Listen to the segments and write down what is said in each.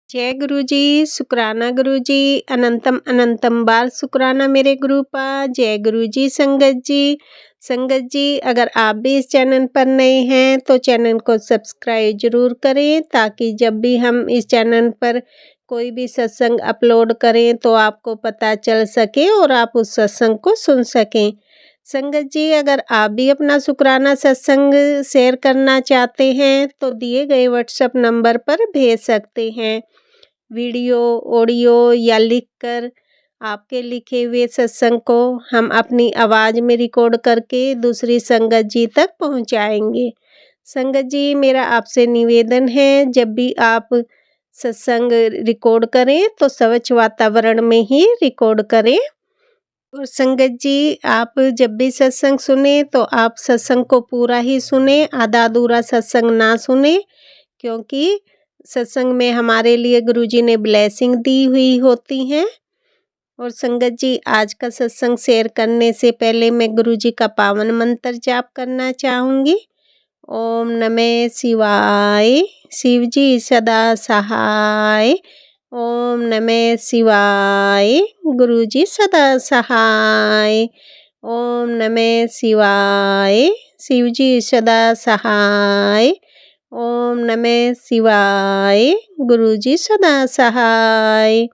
जय गुरु जी, शुक्राना गुरु जी, अनंतम अनंतम बार शुक्राना मेरे गुरुपा। जय गुरु जी। संगत जी अगर आप भी इस चैनल पर नए हैं तो चैनल को सब्सक्राइब जरूर करें, ताकि जब भी हम इस चैनल पर कोई भी सत्संग अपलोड करें तो आपको पता चल सके और आप उस सत्संग को सुन सकें। संगत जी अगर आप भी अपना शुक्राना सत्संग शेयर करना चाहते हैं तो दिए गए व्हाट्सएप नंबर पर भेज सकते हैं। वीडियो, ऑडियो या लिखकर आपके लिखे हुए सत्संग को हम अपनी आवाज़ में रिकॉर्ड करके दूसरी संगत जी तक पहुंचाएंगे। संगत जी मेरा आपसे निवेदन है, जब भी आप सत्संग रिकॉर्ड करें तो स्वच्छ वातावरण में ही रिकॉर्ड करें। और संगत जी आप जब भी सत्संग सुने तो आप सत्संग को पूरा ही सुने, आधा अधूरा सत्संग ना सुने, क्योंकि सत्संग में हमारे लिए गुरुजी ने ब्लेसिंग दी हुई होती हैं। और संगत जी आज का सत्संग शेयर करने से पहले मैं गुरुजी का पावन मंत्र जाप करना चाहूँगी। ओम नमः शिवाय, शिव जी सदा सहाय। ओम नमः शिवाय, गुरुजी सदा सहाय। ओम नमः शिवाय, शिव जी सदा सहाय। ओम नमः शिवाय, गुरुजी सदा सहाय।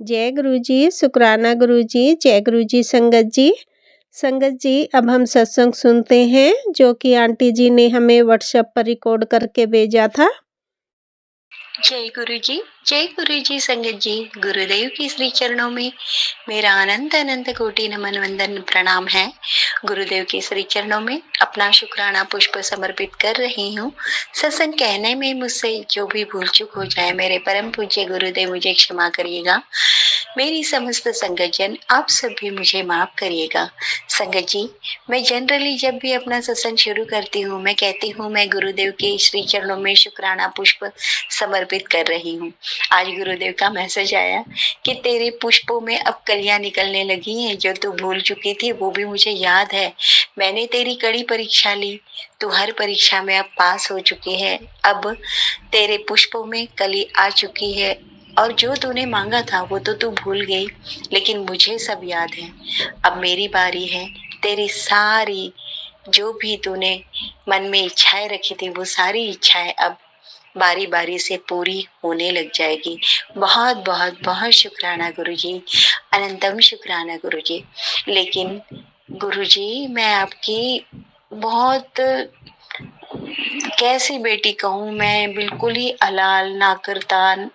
जय गुरुजी, शुक्राना गुरुजी। जय गुरुजी। संगत जी अब हम सत्संग सुनते हैं जो कि आंटी जी ने हमें व्हाट्सएप पर रिकॉर्ड करके भेजा था। जय गुरु जी संगत जी, गुरुदेव की श्री चरणों में मेरा अनंत अनंत कोटि नमन वंदन प्रणाम है। गुरुदेव के श्री चरणों में अपना शुक्राना पुष्प समर्पित कर रही हूँ। सत्संग कहने में मुझसे जो भी भूल चूक हो जाए मेरे परम पूज्य गुरुदेव मुझे क्षमा करिएगा। मेरी समस्त संगत जन आप सब भी मुझे माफ करिएगा। संगत जी मैं जनरली जब भी अपना सत्संग शुरू करती हूँ मैं कहती हूँ मैं गुरुदेव के श्री चरणों में शुक्राना पुष्प समर्पित कर रही हूँ। आज गुरुदेव का मैसेज आया कि तेरे पुष्पों में अब कलियां निकलने लगी हैं, जो तू भूल चुकी थी वो भी मुझे याद है। मैंने तेरी कड़ी परीक्षा ली, तू हर परीक्षा में अब पास हो चुकी है। अब तेरे पुष्पों में कली आ चुकी है और जो तूने मांगा था वो तो तू भूल गई, लेकिन मुझे सब याद है। अब मेरी बारी है, तेरी सारी जो भी तूने मन में इच्छाएं रखी थी वो सारी इच्छाएं अब बारी बारी से पूरी होने लग जाएगी। बहुत बहुत बहुत शुक्राना गुरुजी, अनंतम शुक्राना गुरुजी। लेकिन गुरुजी मैं आपकी बहुत कैसी बेटी कहूँ, मैं बिल्कुल ही अलाल नाकरदान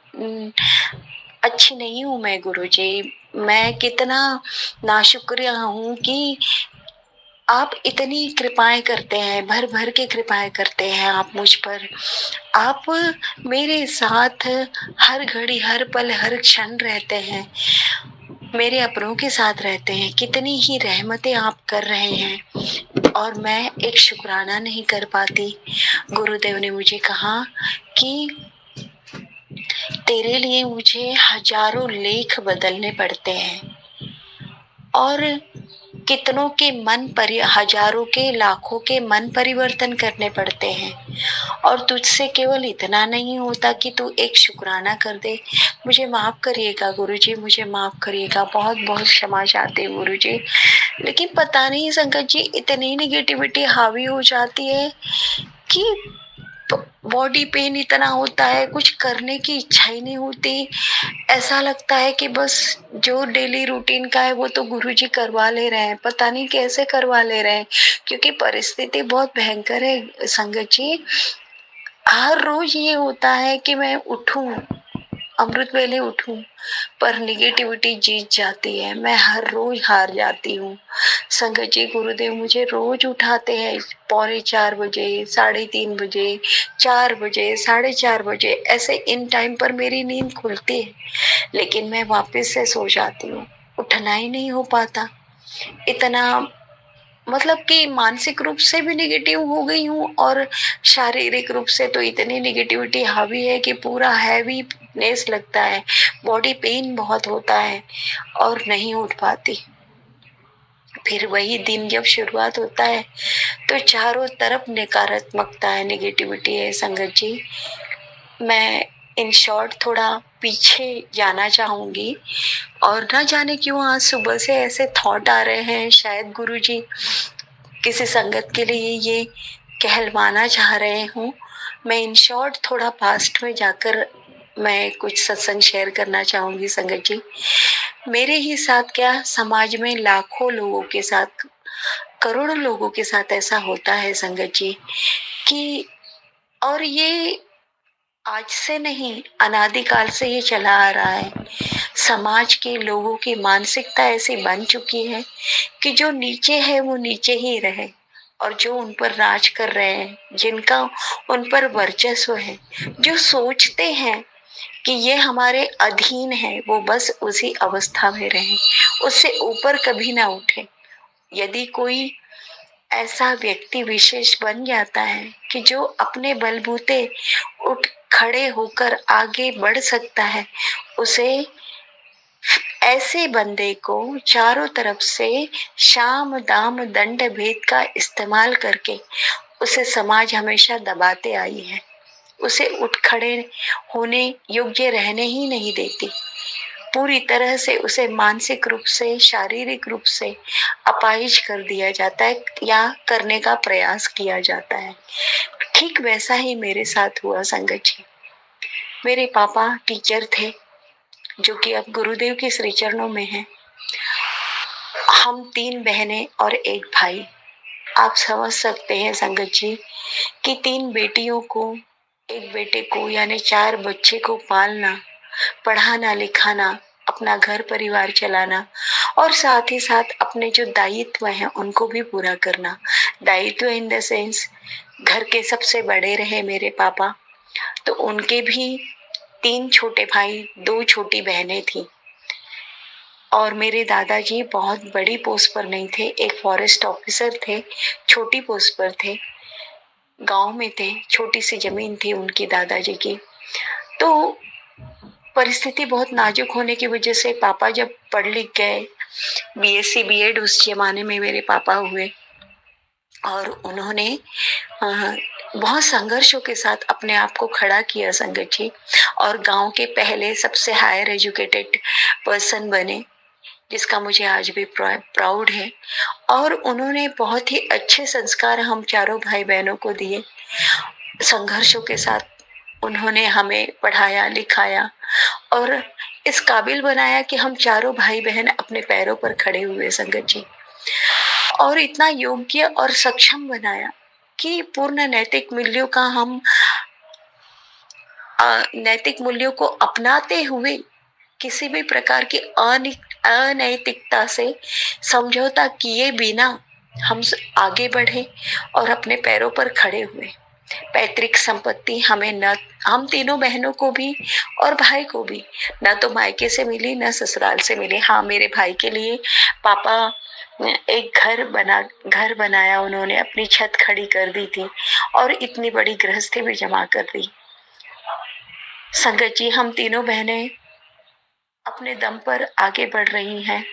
अच्छी नहीं हूँ मैं गुरुजी। मैं कितना नाशुक्रिया हूँ कि आप इतनी कृपाएं करते हैं, भर भर के कृपाएं करते हैं आप मुझ पर। आप मेरे साथ हर घड़ी हर पल हर क्षण रहते हैं, मेरे अपनों के साथ रहते हैं। कितनी ही रहमतें आप कर रहे हैं और मैं एक शुक्राना नहीं कर पाती। गुरुदेव ने मुझे कहा कि तेरे लिए मुझे हजारों लेख बदलने पड़ते हैं और कितनों के हजारों के लाखों के मन परिवर्तन करने पड़ते हैं, और तुझसे केवल इतना नहीं होता कि तू एक शुक्राना कर दे। मुझे माफ करिएगा गुरुजी, मुझे माफ करिएगा, बहुत बहुत क्षमा चाहती हूँ गुरुजी। लेकिन पता नहीं संगत जी इतनी निगेटिविटी हावी हो जाती है कि बॉडी पेन इतना होता है, कुछ करने की इच्छा ही नहीं होती। ऐसा लगता है कि बस जो डेली रूटीन का है वो तो गुरुजी करवा ले रहे हैं, पता नहीं कैसे करवा ले रहे हैं, क्योंकि परिस्थिति बहुत भयंकर है संगत जी। हर रोज ये होता है कि मैं उठूं, अमृत वेले उठूं, पर निगेटिविटी जीत जाती है। मैं हर रोज हार जाती हूँ संगत जी। गुरुदेव मुझे रोज उठाते हैं 3:45 बजे, 3:30 बजे, 4 बजे, 4:30 बजे, ऐसे इन टाइम पर मेरी नींद खुलती है, लेकिन मैं वापस से सो जाती हूँ। उठना ही नहीं हो पाता। इतना मतलब कि मानसिक रूप से भी निगेटिव हो गई हूँ और शारीरिक रूप से तो इतनी निगेटिविटी हावी है कि पूरा हैवीनेस लगता है, बॉडी पेन बहुत होता है और नहीं उठ पाती। फिर वही दिन जब शुरुआत होता है तो चारों तरफ नकारात्मकता है, निगेटिविटी है संगत जी। मैं इन शॉर्ट थोड़ा पीछे जाना चाहूंगी। और ना जाने क्यों आज सुबह से ऐसे थॉट आ रहे हैं, शायद गुरुजी किसी संगत के लिए ये कहलवाना चाह रहे हूँ। मैं इन शॉर्ट थोड़ा पास्ट में जाकर मैं कुछ सत्संग शेयर करना चाहूंगी संगत जी। मेरे ही साथ क्या, समाज में लाखों लोगों के साथ, करोड़ों लोगों के साथ ऐसा होता है संगत जी कि, और ये आज से नहीं, अनादिकाल से ये चला आ रहा है। समाज के लोगों की मानसिकता ऐसी बन चुकी है कि जो नीचे है वो नीचे ही रहे, और जो उन पर राज कर रहे हैं, जिनका उन पर वर्चस्व है, जो सोचते हैं कि ये हमारे अधीन है, वो बस उसी अवस्था में रहे, उससे ऊपर कभी ना उठे। यदि कोई ऐसा व्यक्ति विशेष बन जाता है कि जो अपने बलबूते उठ खड़े होकर आगे बढ़ सकता है, उसे, ऐसे बंदे को चारों तरफ से शाम दाम दंड भेद का इस्तेमाल करके उसे समाज हमेशा दबाते आई है, उसे उठ खड़े होने योग्य रहने ही नहीं देती। पूरी तरह से उसे मानसिक रूप से, शारीरिक रूप से अपाहिज कर दिया जाता है या करने का प्रयास किया जाता है। ठीक वैसा ही मेरे साथ हुआ संगत जी। मेरे पापा टीचर थे, जो कि अब गुरुदेव के श्री चरणों में हैं। हम 3 बहनें और 1 भाई। आप समझ सकते हैं संगत जी कि 3 बेटियों को, 1 बेटे को, यानी 4 बच्चे को पालना, पढ़ाना लिखाना, अपना घर परिवार चलाना, और साथ ही साथ अपने जो दायित्व हैं उनको भी पूरा करना। दायित्व इन द सेंस, घर के सबसे बड़े रहे मेरे पापा, तो उनके भी 3 छोटे भाई, 2 छोटी बहनें थी। और मेरे दादाजी बहुत बड़ी पोस्ट पर नहीं थे, एक फॉरेस्ट ऑफिसर थे, छोटी पोस्ट पर थे, गांव में थे, छोटी सी जमीन थी उनकी दादाजी की। तो परिस्थिति बहुत नाजुक होने की वजह से पापा जब पढ़ लिख गए, बीएससी बीएड उस जमाने में मेरे पापा हुए, और उन्होंने बहुत संघर्षों के साथ अपने आप को खड़ा किया संगत जी, और गांव के पहले सबसे हायर एजुकेटेड पर्सन बने, जिसका मुझे आज भी प्राउड है। और उन्होंने बहुत ही अच्छे संस्कार हम चारों भाई बहनों को दिए। संघर्षों के साथ उन्होंने हमें पढ़ाया लिखाया और इस काबिल बनाया कि हम चारों भाई बहन अपने पैरों पर खड़े हुए संगत जी, और इतना योग्य और सक्षम बनाया कि पूर्ण नैतिक मूल्यों का हम नैतिक मूल्यों को अपनाते हुए किसी भी प्रकार की अनैतिकता से समझौता किए बिना हम आगे बढ़े और अपने पैरों पर खड़े हुए। पैतृक संपत्ति हमें न, हम तीनों बहनों को भी और भाई को भी, न तो मायके से मिली न ससुराल से मिली। हाँ, मेरे भाई के लिए पापा एक घर बनाया उन्होंने, अपनी छत खड़ी कर दी थी और इतनी बड़ी गृहस्थी भी जमा कर दी। संगत जी, हम तीनों बहनें अपने दम पर आगे बढ़ रही हैं।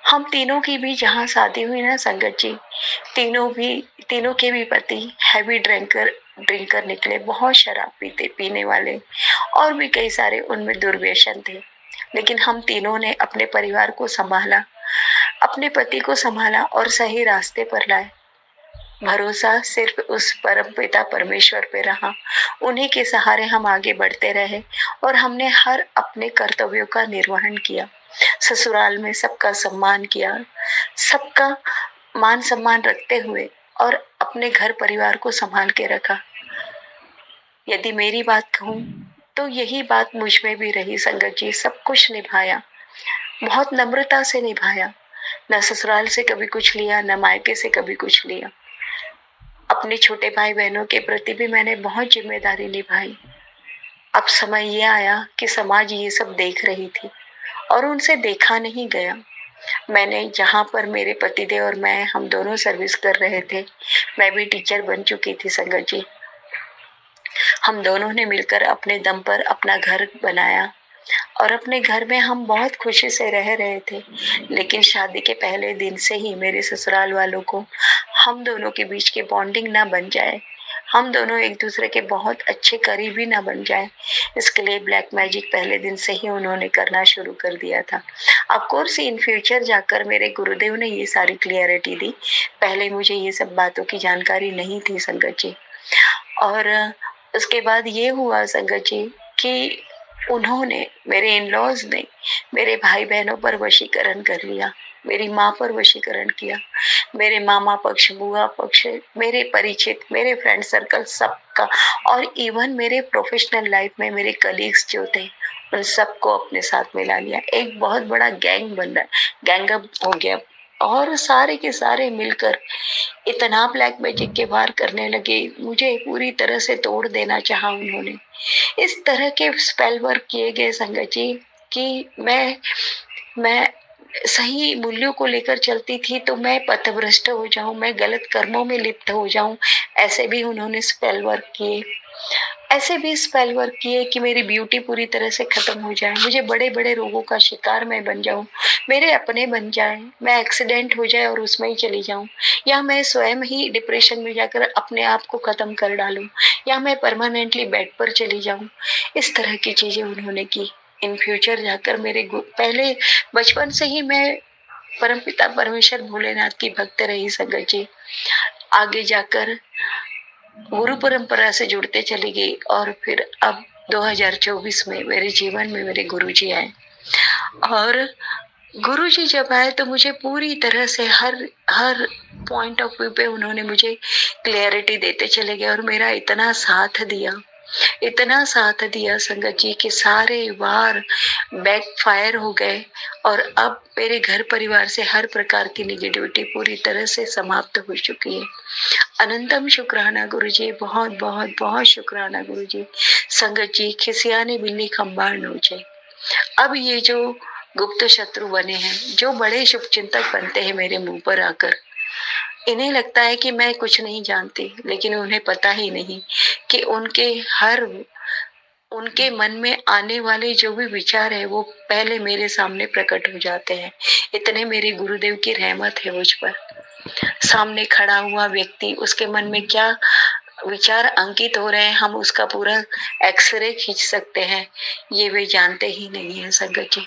हम तीनों की भी जहाँ शादी हुई ना संगत जी, तीनों के भी पति हैवी ड्रिंकर निकले, बहुत शराब पीने वाले, और भी कई सारे उनमें दुर्व्यसन थे। लेकिन हम तीनों ने अपने परिवार को संभाला, अपने पति को संभाला और सही रास्ते पर लाए। भरोसा सिर्फ उस परम पिता परमेश्वर पे रहा, उन्हीं के सहारे हम आगे बढ़ते रहे और हमने हर अपने कर्तव्यों का निर्वहन किया। ससुराल में सबका सम्मान किया, सबका मान सम्मान रखते हुए, और अपने घर परिवार को संभाल के रखा। यदि मेरी बात कहूँ तो यही बात मुझ में भी रही संगत जी। सब कुछ निभाया, बहुत नम्रता से निभाया, न ससुराल से कभी कुछ लिया, न मायके से कभी कुछ लिया। अपने छोटे भाई बहनों के प्रति भी मैंने बहुत जिम्मेदारी निभाई। अब समय ये आया कि समाज ये सब देख रही थी और उनसे देखा नहीं गया। मैंने, जहाँ पर मेरे पतिदेव और मैं, हम दोनों सर्विस कर रहे थे, मैं भी टीचर बन चुकी थी संगत जी। हम दोनों ने मिलकर अपने दम पर अपना घर बनाया और अपने घर में हम बहुत खुशी से रह रहे थे। लेकिन शादी के पहले दिन से ही मेरे ससुराल वालों को हम दोनों के बीच की बॉन्डिंग ना बन जाए, हम दोनों एक दूसरे के बहुत अच्छे करीबी ना बन जाएं, इसके लिए ब्लैक मैजिक पहले दिन से ही उन्होंने करना शुरू कर दिया था। ऑफ कोर्स इन फ्यूचर जाकर मेरे गुरुदेव ने ये सारी क्लियरिटी दी, पहले मुझे ये सब बातों की जानकारी नहीं थी संगत जी। और उसके बाद ये हुआ संगत जी कि उन्होंने, मेरे इन-लॉज़ ने मेरे भाई-बहनों पर वशीकरण कर लिया, मेरी माँ पर वशीकरण किया, मेरे मामा पक्ष, बुआ पक्ष, मेरे परिचित, मेरे फ्रेंड सर्कल सबका, और इवन मेरे प्रोफेशनल लाइफ में मेरे कलीग्स जो थे उन सबको अपने साथ मिला लिया। एक बहुत बड़ा गैंगअप हो गया और सारे के सारे मिलकर इतना ब्लैक मैजिक के वार करने लगे, मुझे पूरी तरह से तोड़ देना चाहा उन्होंने। इस तरह के स्पेल वर्क किए गए संगत जी कि मैं सही मूल्यों को लेकर चलती थी तो मैं पथभ्रष्ट हो जाऊं, मैं गलत कर्मों में लिप्त हो जाऊं, ऐसे भी उन्होंने स्पेल वर्क किए। ऐसे भी स्पेल वर्क किए कि मेरी ब्यूटी पूरी तरह से खत्म हो जाए, मुझे बड़े बड़े रोगों का शिकार मैं बन जाऊं, मेरे अपने बन जाए, मैं एक्सीडेंट हो जाए और उसमें ही चली जाऊं, या मैं स्वयं ही डिप्रेशन में जाकर अपने आप को खत्म कर डालूं, या मैं परमानेंटली बेड पर चली जाऊं। इस तरह की चीजें उन्होंने की। इन फ्यूचर जाकर पहले बचपन से ही मैं परमपिता परमेश्वर भोलेनाथ की भक्त रही संगत जी। आगे जाकर गुरु परंपरा से जुड़ते चली गई और फिर अब 2024 में मेरे जीवन में मेरे गुरुजी आए, और गुरुजी जब आए तो मुझे पूरी तरह से हर पॉइंट ऑफ व्यू पे उन्होंने मुझे क्लियरिटी देते चले गए, और मेरा इतना साथ दिया संगत जी कि सारे वार बैकफायर हो गए, और अब मेरे घर परिवार से हर प्रकार की निगेटिविटी पूरी तरह से समाप्त हो चुकी है। अनंतम शुक्राना गुरुजी, बहुत बहुत बहुत शुक्राना गुरुजी। संगत जी, खिसियानी बिल्ली खंबार नोचे। अब ये जो गुप्त शत्रु बने हैं, जो बड़े शुभचिंतक बनते हैं मेरे मुंह पर आकर, इन्हें लगता है कि मैं कुछ नहीं जानती, लेकिन उन्हें पता ही नहीं कि उनके मन में आने वाले जो भी विचार है वो पहले मेरे सामने प्रकट हो जाते हैं। इतने मेरे गुरुदेव की रहमत है मुझ पर। सामने खड़ा हुआ व्यक्ति, उसके मन में क्या विचार अंकित हो रहे हैं, हम उसका पूरा एक्सरे खींच सकते हैं, ये वे जानते ही नहीं है संगत जी।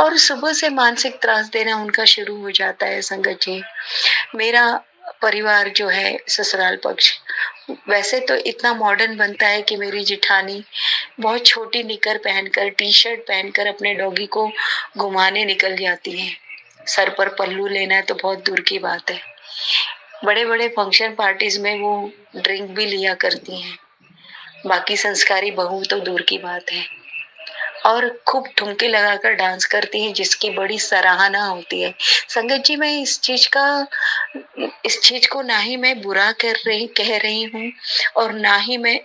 और सुबह से मानसिक त्रास देना उनका शुरू हो जाता है संगत जी। मेरा परिवार जो है ससुराल पक्ष वैसे तो इतना मॉडर्न बनता है कि मेरी जिठानी बहुत छोटी निकर पहनकर, टी शर्ट पहनकर अपने डॉगी को घुमाने निकल जाती है। सर पर पल्लू लेना है तो बहुत दूर की बात है। बड़े बड़े फंक्शन पार्टीज में वो ड्रिंक भी लिया करती हैं। बाकी संस्कारी बहू तो दूर की बात है, और खूब ठुमके लगाकर डांस करती है, जिसकी बड़ी सराहना होती है। संगत जी, मैं इस चीज को ना ही मैं बुरा कह रही हूँ, और ना ही मैं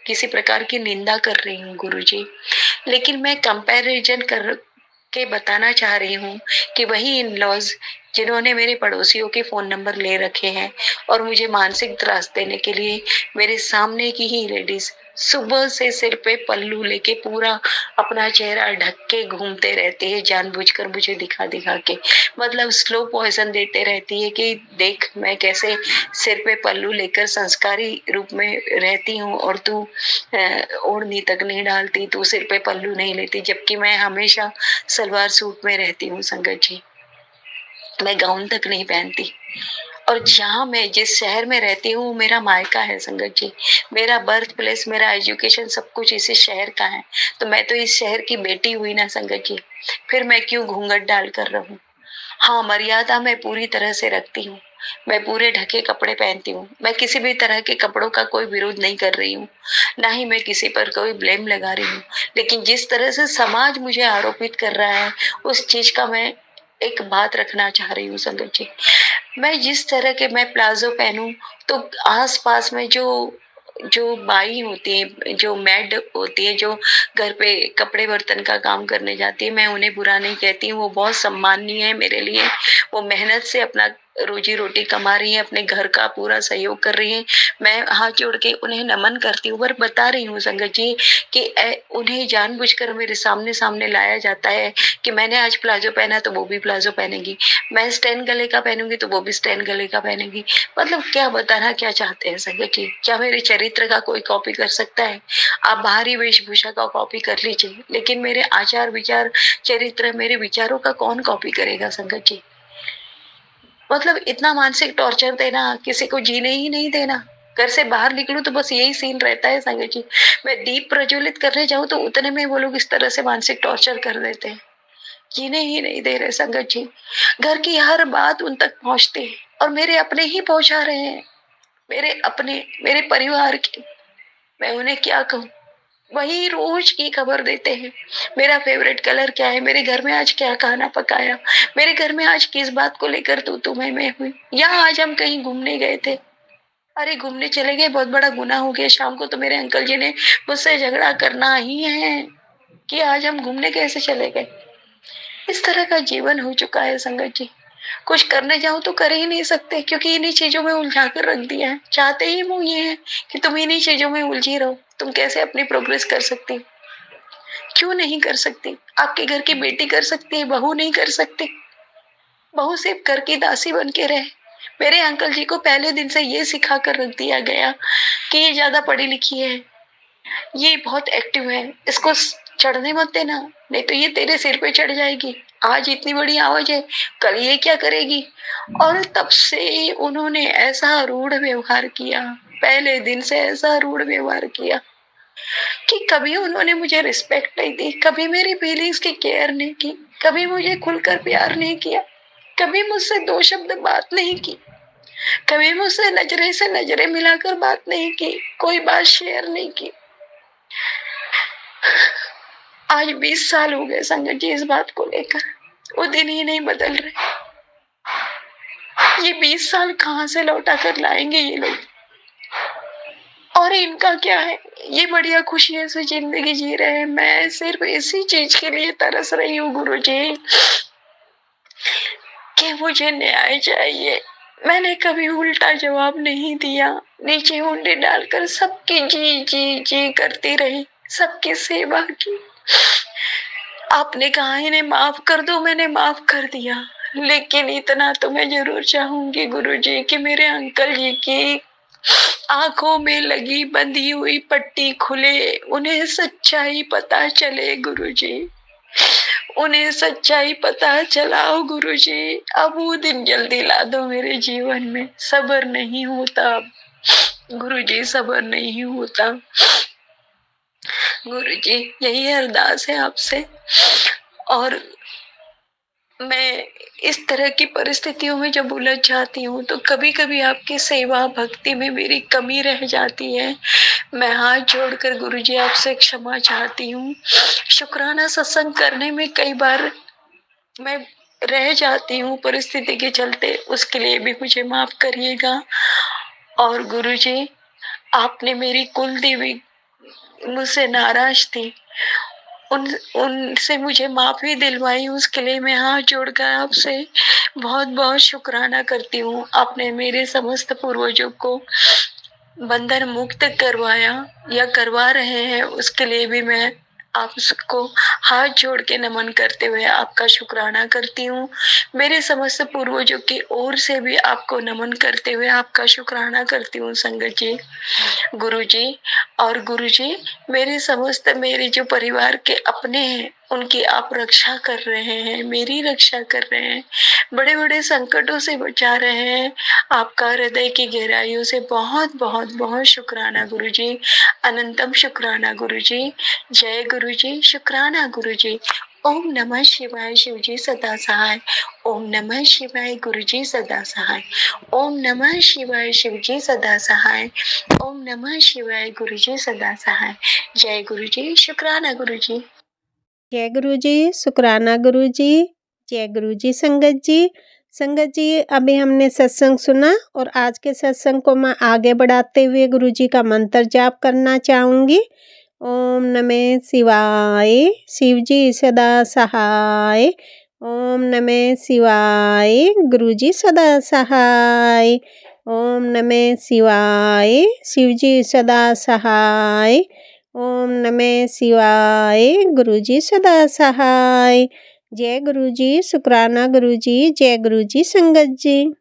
किसी प्रकार की निंदा कर रही हूँ गुरुजी, लेकिन मैं कंपैरिजन कर के बताना चाह रही हूँ कि वही इन-लॉज जिन्होंने मेरे पड़ोसियों के फोन नंबर ले रखे हैं और मुझे मानसिक त्रास देने के लिए मेरे सामने की ही लेडीज सुबह से सिर पे पल्लू लेके पूरा अपना चेहरा ढक के घूमते रहती है, जानबूझकर मुझे दिखा दिखा के, मतलब स्लो पॉइजन देते रहती है कि देख मैं कैसे सिर पे पल्लू लेकर संस्कारी रूप में रहती हूँ, और तू ओढ़नी तक नहीं डालती, तू सिर पे पल्लू नहीं लेती, जबकि मैं हमेशा सलवार सूट में रहती हूँ संगत जी, मैं गाउन तक नहीं पहनती। और जहाँ मैं जिस शहर में रहती हूँ मेरा मायका है संगत जी, मेरा बर्थ प्लेस, मेरा एजुकेशन सब कुछ इसी शहर का है, तो मैं तो इस शहर की बेटी हुई ना संगत जी, फिर मैं क्यों घूंघट डाल कर रहूं। हाँ, मर्यादा मैं पूरी तरह से रखती हूँ, मैं पूरे ढके कपड़े पहनती हूँ, मैं किसी भी तरह के कपड़ों का कोई विरोध नहीं कर रही हूँ, ना ही मैं किसी पर कोई ब्लेम लगा रही हूँ, लेकिन जिस तरह से समाज मुझे आरोपित कर रहा है उस चीज का मैं एक बात रखना चाह रही हूँ संगत जी। मैं जिस तरह के मैं प्लाजो पहनूं तो आस पास में जो जो बाई होती है, जो मैड होती है, जो घर पे कपड़े बर्तन का काम करने जाती है, मैं उन्हें बुरा नहीं कहती हूँ, वो बहुत सम्माननीय है मेरे लिए। वो मेहनत से अपना रोजी रोटी कमा रही हैं, अपने घर का पूरा सहयोग कर रही हैं। मैं हाथ जोड़ के उन्हें नमन करती हूँ, पर बता रही हूँ संगत जी कि उन्हें जानबूझकर मेरे सामने लाया जाता है कि मैंने आज प्लाजो पहना तो वो भी प्लाजो पहनेगी, मैं स्टैंड गले का पहनूंगी तो वो भी स्टैंड गले का पहनेगी। मतलब क्या बताना क्या चाहते हैं संगत जी? क्या मेरे चरित्र का कोई कॉपी कर सकता है? आप बाहरी वेशभूषा का कॉपी कर लीजिए, लेकिन मेरे आचार विचार, चरित्र, मेरे विचारों का कौन कॉपी करेगा संगत जी? मतलब इतना मानसिक टॉर्चर देना, किसी को जीने ही नहीं देना। घर से बाहर निकलूं तो बस यही सीन रहता है संगत जी। मैं दीप प्रज्वलित करने जाऊं तो उतने में वो लोग इस तरह से मानसिक टॉर्चर कर देते हैं, जीने ही नहीं दे रहे संगत जी। घर की हर बात उन तक पहुंचती है और मेरे अपने ही पहुंचा रहे हैं, मेरे अपने, मेरे परिवार के। मैं उन्हें क्या कहूं? वही रोज की खबर देते हैं। मेरा फेवरेट कलर क्या है, मेरे घर में आज क्या खाना पकाया, मेरे घर में आज किस बात को लेकर तू मैं हुई, या आज हम कहीं घूमने गए थे। अरे घूमने चले गए, बहुत बड़ा गुनाह हो गया। शाम को तो मेरे अंकल जी ने मुझसे झगड़ा करना ही है कि आज हम घूमने कैसे चले गए। इस तरह का जीवन हो चुका है संगत जी। कुछ करने जाओ तो कर ही नहीं सकते, क्योंकि इन्हीं चीजों में उलझा कर रख दिया है। चाहते ही वो ये है कि तुम इन्हीं चीजों में उलझी रहो। तुम कैसे अपनी प्रोग्रेस कर सकती? क्यों नहीं कर सकती? आपके घर की बेटी कर सकती है, बहू नहीं कर सकती? बहू सिर्फ घर की दासी बन के रहे। मेरे अंकल जी को पहले दिन से ये सिखा कर रख दिया गया कि ये ज्यादा पढ़ी लिखी है, ये बहुत एक्टिव है, इसको चढ़ने मत देना, नहीं तो ये तेरे सिर पे चढ़ जाएगी। आज इतनी बड़ी आवाज है, कल ये क्या करेगी? और तब से उन्होंने ऐसा रूढ़ व्यवहार किया, पहले दिन से ऐसा रूढ़ व्यवहार किया कि कभी उन्होंने मुझे रिस्पेक्ट नहीं दी, कभी मेरी फीलिंग्स की केयर नहीं की, कभी मुझे खुलकर प्यार नहीं किया, कभी मुझसे दो शब्द बात नहीं की, कभी मुझसे नजरे से नजरे मिलाकर बात नहीं की, कोई बात शेयर नहीं की। आज 20 साल हो गए संगत जी इस बात को लेकर, वो दिन ही नहीं बदल रहे। ये 20 साल कहाँ से लौटा कर लाएंगे ये लोग? और इनका क्या है, ये बढ़िया खुशियों से जिंदगी जी रहे हैं। मैं सिर्फ इसी चीज के लिए तरस रही हूँ गुरुजी कि मुझे न्याय चाहिए। मैंने कभी उल्टा जवाब नहीं दिया, नीचे हुंडी डालकर सबकी जी जी जी करती रही, सबकी सेवा की। आपने कहा इन्हें माफ कर दो, मैंने माफ कर दिया, लेकिन इतना तो मैं जरूर चाहूंगी गुरुजी कि मेरे अंकल जी की आंखों में लगी बंधी हुई पट्टी खुले, उन्हें सच्चाई पता चले गुरुजी, उन्हें सच्चाई पता चलाओ गुरुजी। अब वो दिन जल्दी ला दो मेरे जीवन में। सब्र नहीं होता गुरुजी, सब्र नहीं होता गुरुजी, यही अरदास है आपसे। और मैं इस तरह की परिस्थितियों में जब उलझ जाती हूँ तो कभी कभी आपकी सेवा भक्ति में मेरी कमी रह जाती है। मैं हाथ जोड़कर गुरुजी आपसे क्षमा चाहती हूँ। शुक्राना सत्संग करने में कई बार मैं रह जाती हूँ परिस्थिति के चलते, उसके लिए भी मुझे माफ करिएगा। और गुरुजी, आपने मेरी कुल देवी मुझसे नाराज थी, उनसे मुझे माफी दिलवाई, उसके लिए मैं हाथ जोड़कर आपसे बहुत बहुत शुक्राना करती हूँ। आपने मेरे समस्त पूर्वजों को बंधन मुक्त करवाया या करवा रहे हैं, उसके लिए भी मैं आपको हाथ जोड़ के नमन करते हुए आपका शुक्राना करती हूँ। मेरे समस्त पूर्वजों की ओर से भी आपको नमन करते हुए आपका शुक्राना करती हूँ संगत जी, गुरुजी। और गुरुजी, मेरे जो परिवार के अपने हैं उनकी आप रक्षा कर रहे हैं, मेरी रक्षा कर रहे हैं, बड़े बड़े संकटों से बचा रहे हैं। आपका हृदय की गहराइयों से बहुत बहुत बहुत शुक्राना गुरुजी, अनंतम शुक्राना गुरुजी। जय गुरुजी, शुक्राना गुरुजी। ओम नमः शिवाय शिवजी सदा सहाय। ओम नमः शिवाय गुरुजी सदा सहाय। ओम नमः शिवाय शिवजी सदा सहाय। ओम नमः शिवाय गुरुजी सदा सहाय। जय गुरुजी, शुक्राना गुरुजी। जय गुरुजी, शुक्राना गुरुजी। जय गुरुजी संगत जी। संगत जी, अभी हमने सत्संग सुना और आज के सत्संग को मैं आगे बढ़ाते हुए गुरुजी का मंत्र जाप करना चाहूँगी। ओम नमः शिवाय, शिवजी सदा सहाय। ओम नमः शिवाय। गुरुजी सदा सहाय। ओम नमः शिवाय। शिवजी सदा सहाय। ओम नमः शिवाय। गुरुजी सदा सहाय। जय गुरुजी, शुक्राना गुरुजी, जय गुरुजी संगत जी।